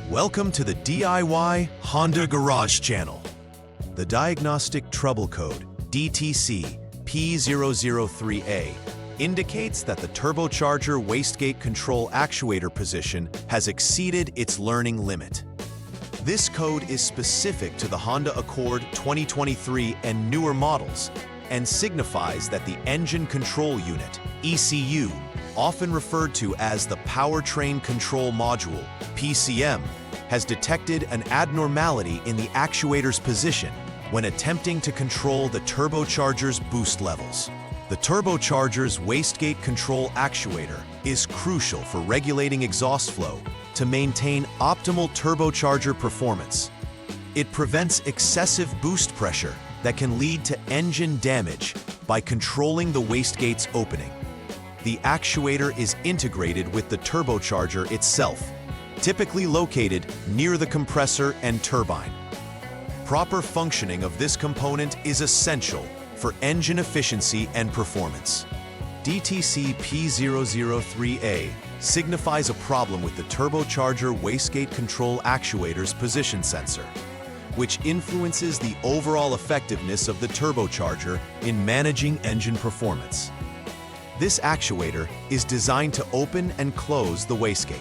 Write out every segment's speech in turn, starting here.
Welcome to the DIY Honda Garage channel. The diagnostic trouble code, DTC P003A, indicates that the turbocharger wastegate control actuator position has exceeded its learning limit. This code is specific to the Honda Accord 2023 and newer models and signifies that the engine control unit, ECU, often referred to as the powertrain control module, PCM, has detected an abnormality in the actuator's position when attempting to control the turbocharger's boost levels. The turbocharger's wastegate control actuator is crucial for regulating exhaust flow to maintain optimal turbocharger performance. It prevents excessive boost pressure that can lead to engine damage by controlling the wastegate's opening. The actuator is integrated with the turbocharger itself, typically located near the compressor and turbine. Proper functioning of this component is essential for engine efficiency and performance. DTC P003A signifies a problem with the turbocharger wastegate control actuator's position sensor, which influences the overall effectiveness of the turbocharger in managing engine performance. This actuator is designed to open and close the wastegate,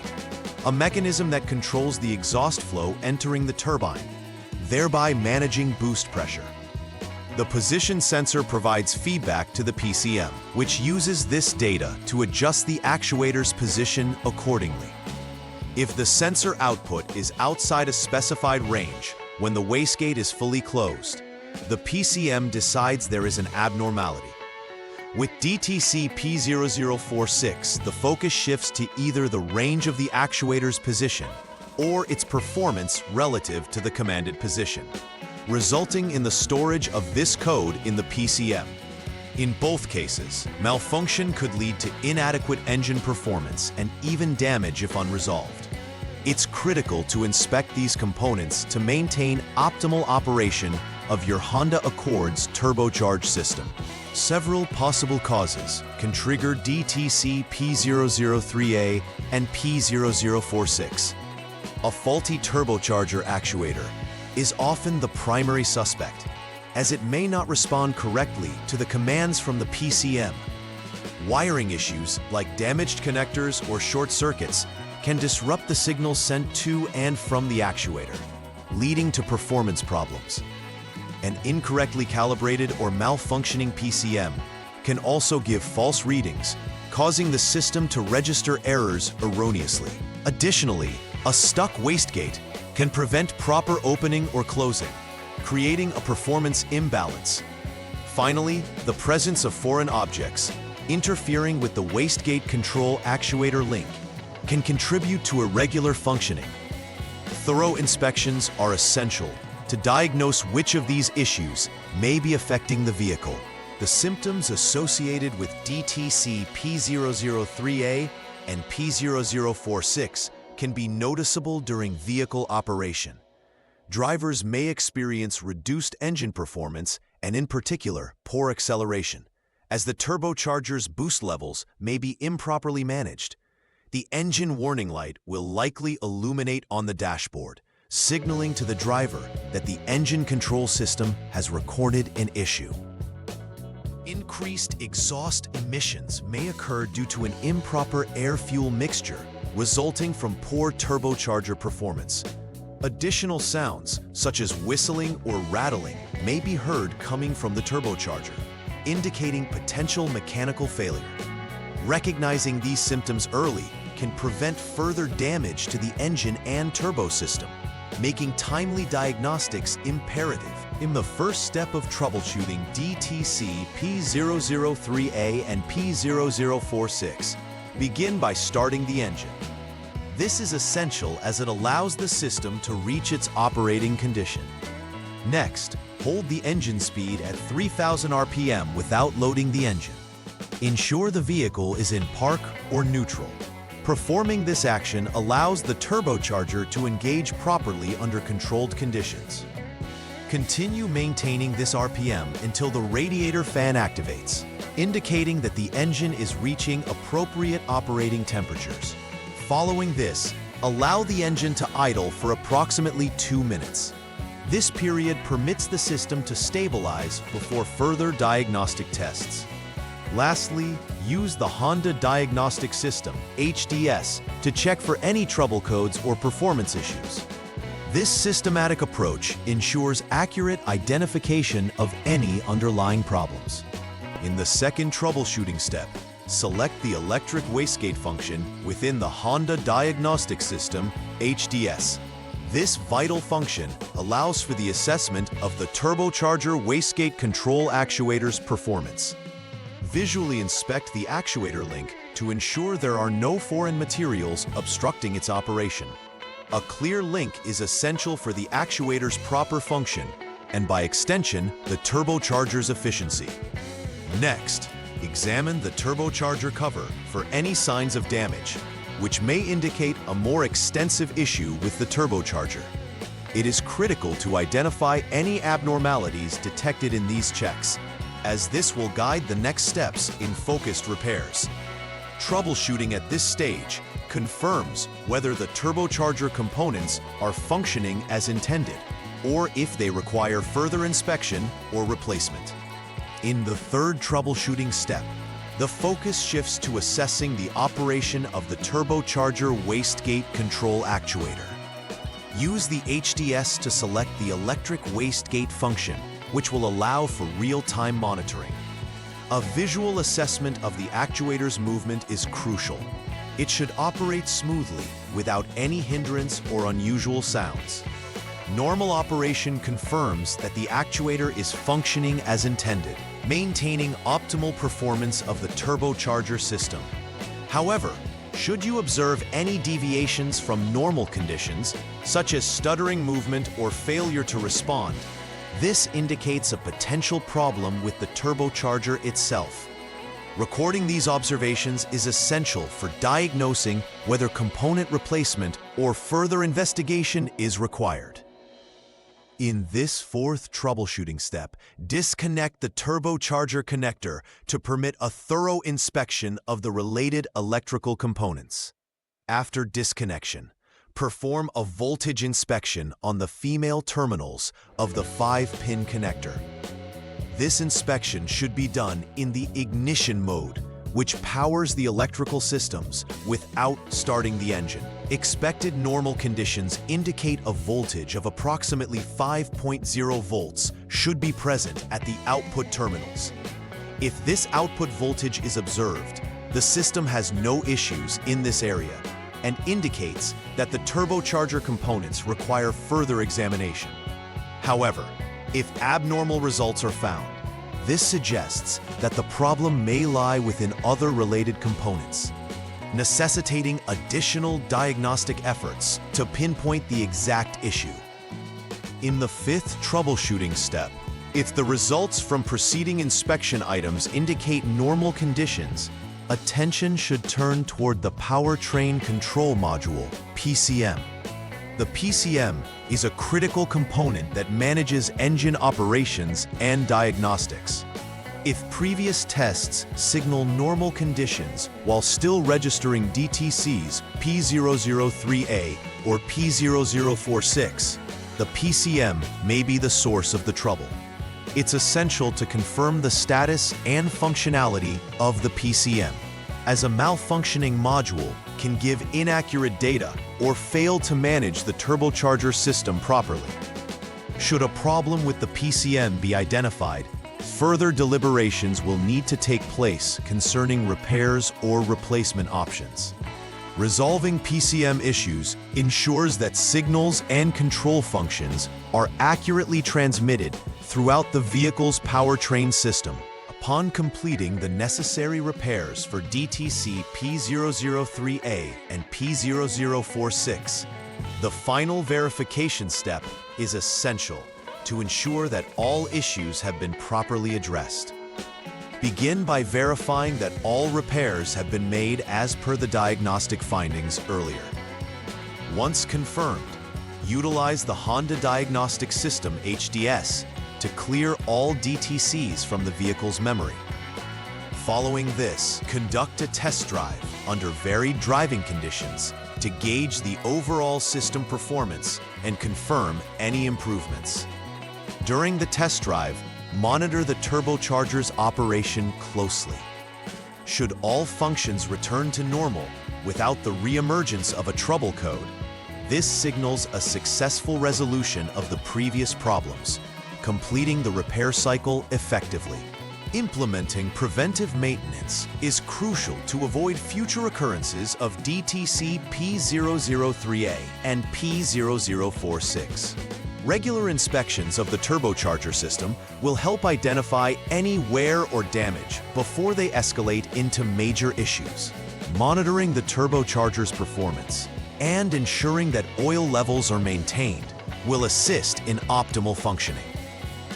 a mechanism that controls the exhaust flow entering the turbine, thereby managing boost pressure. The position sensor provides feedback to the PCM, which uses this data to adjust the actuator's position accordingly. If the sensor output is outside a specified range when the wastegate is fully closed, the PCM decides there is an abnormality. With DTC P003A, the focus shifts to either the range of the actuator's position or its performance relative to the commanded position, resulting in the storage of this code in the PCM. In both cases, malfunction could lead to inadequate engine performance and even damage if unresolved. It's critical to inspect these components to maintain optimal operation of your Honda Accord's turbocharged system. Several possible causes can trigger DTC P003A and P004A. A faulty turbocharger actuator is often the primary suspect, as it may not respond correctly to the commands from the PCM. Wiring issues like damaged connectors or short circuits can disrupt the signals sent to and from the actuator, leading to performance problems. An incorrectly calibrated or malfunctioning PCM can also give false readings, causing the system to register errors erroneously. Additionally, a stuck wastegate can prevent proper opening or closing, creating a performance imbalance. Finally, the presence of foreign objects interfering with the wastegate control actuator link can contribute to irregular functioning. Thorough inspections are essential to diagnose which of these issues may be affecting the vehicle. The symptoms associated with DTC P003A and P004A can be noticeable during vehicle operation. Drivers may experience reduced engine performance and, in particular, poor acceleration, as the turbocharger's boost levels may be improperly managed. The engine warning light will likely illuminate on the dashboard, signaling to the driver that the engine control system has recorded an issue. Increased exhaust emissions may occur due to an improper air-fuel mixture resulting from poor turbocharger performance. Additional sounds, such as whistling or rattling, may be heard coming from the turbocharger, indicating potential mechanical failure. Recognizing these symptoms early can prevent further damage to the engine and turbo system, making timely diagnostics imperative. In the first step of troubleshooting DTC P003A and P004A, begin by starting the engine. This is essential as it allows the system to reach its operating condition. Next, hold the engine speed at 3,000 RPM without loading the engine. Ensure the vehicle is in park or neutral. Performing this action allows the turbocharger to engage properly under controlled conditions. Continue maintaining this RPM until the radiator fan activates, indicating that the engine is reaching appropriate operating temperatures. Following this, Allow the engine to idle for approximately 2 minutes. This period permits the system to stabilize before further diagnostic tests. Lastly, use the Honda Diagnostic System, HDS, to check for any trouble codes or performance issues. This systematic approach ensures accurate identification of any underlying problems. In the second troubleshooting step, select the electric wastegate function within the Honda Diagnostic System, HDS. This vital function allows for the assessment of the turbocharger wastegate control actuator's performance. Visually inspect the actuator link to ensure there are no foreign materials obstructing its operation. A clear link is essential for the actuator's proper function and, by extension, the turbocharger's efficiency. Next, examine the turbocharger cover for any signs of damage, which may indicate a more extensive issue with the turbocharger. It is critical to identify any abnormalities detected in these checks, as this will guide the next steps in focused repairs. Troubleshooting at this stage confirms whether the turbocharger components are functioning as intended, or if they require further inspection or replacement. In the third troubleshooting step, the focus shifts to assessing the operation of the turbocharger wastegate control actuator. Use the HDS to select the electric wastegate function, which will allow for real-time monitoring. A visual assessment of the actuator's movement is crucial. It should operate smoothly without any hindrance or unusual sounds. Normal operation confirms that the actuator is functioning as intended, maintaining optimal performance of the turbocharger system. However, should you observe any deviations from normal conditions, such as stuttering movement or failure to respond, this indicates a potential problem with the turbocharger itself. Recording these observations is essential for diagnosing whether component replacement or further investigation is required. In this fourth troubleshooting step, disconnect the turbocharger connector to permit a thorough inspection of the related electrical components. After disconnection, perform a voltage inspection on the female terminals of the 5-pin connector. This inspection should be done in the ignition mode, which powers the electrical systems without starting the engine. Expected normal conditions indicate a voltage of approximately 5.0 volts should be present at the output terminals. If this output voltage is observed, the system has no issues in this area and indicates that the turbocharger components require further examination. However, if abnormal results are found, this suggests that the problem may lie within other related components, necessitating additional diagnostic efforts to pinpoint the exact issue. In the fifth troubleshooting step, if the results from preceding inspection items indicate normal conditions, attention should turn toward the powertrain control module, PCM. The PCM is a critical component that manages engine operations and diagnostics. If previous tests signal normal conditions while still registering DTCs P003A or P0046, the PCM may be the source of the trouble. It's essential to confirm the status and functionality of the PCM, as a malfunctioning module can give inaccurate data or fail to manage the turbocharger system properly. Should a problem with the PCM be identified, further deliberations will need to take place concerning repairs or replacement options. Resolving PCM issues ensures that signals and control functions are accurately transmitted throughout the vehicle's powertrain system. Upon completing the necessary repairs for DTC P003A and P0046, the final verification step is essential to ensure that all issues have been properly addressed. Begin by verifying that all repairs have been made as per the diagnostic findings earlier. Once confirmed, utilize the Honda Diagnostic System HDS to clear all DTCs from the vehicle's memory. Following this, conduct a test drive under varied driving conditions to gauge the overall system performance and confirm any improvements. During the test drive, monitor the turbocharger's operation closely. Should all functions return to normal without the re-emergence of a trouble code, this signals a successful resolution of the previous problems, completing the repair cycle effectively. Implementing preventive maintenance is crucial to avoid future occurrences of DTC P003A and P0046. Regular inspections of the turbocharger system will help identify any wear or damage before they escalate into major issues. Monitoring the turbocharger's performance and ensuring that oil levels are maintained will assist in optimal functioning.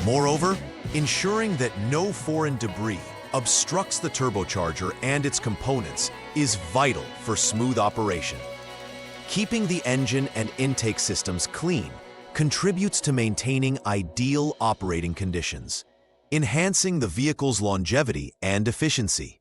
Moreover, ensuring that no foreign debris obstructs the turbocharger and its components is vital for smooth operation. Keeping the engine and intake systems clean contributes to maintaining ideal operating conditions, enhancing the vehicle's longevity and efficiency.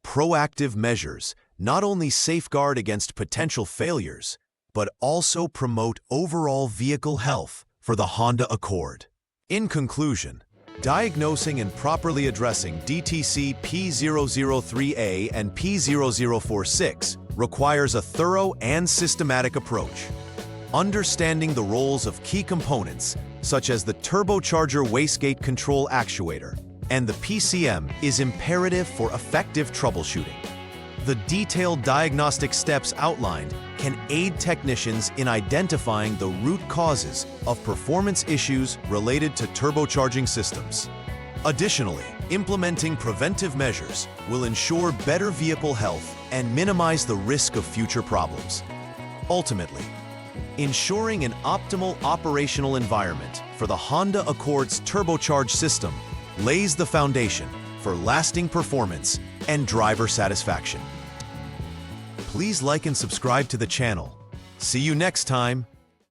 Proactive measures not only safeguard against potential failures, but also promote overall vehicle health for the Honda Accord. In conclusion, diagnosing and properly addressing DTC P003A and P0046 requires a thorough and systematic approach. Understanding the roles of key components, such as the Turbocharger Wastegate Control Actuator and the PCM, is imperative for effective troubleshooting. The detailed diagnostic steps outlined can aid technicians in identifying the root causes of performance issues related to turbocharging systems. Additionally, implementing preventive measures will ensure better vehicle health and minimize the risk of future problems. Ultimately, ensuring an optimal operational environment for the Honda Accord's turbocharged system lays the foundation for lasting performance and driver satisfaction. Please like and subscribe to the channel. See you next time.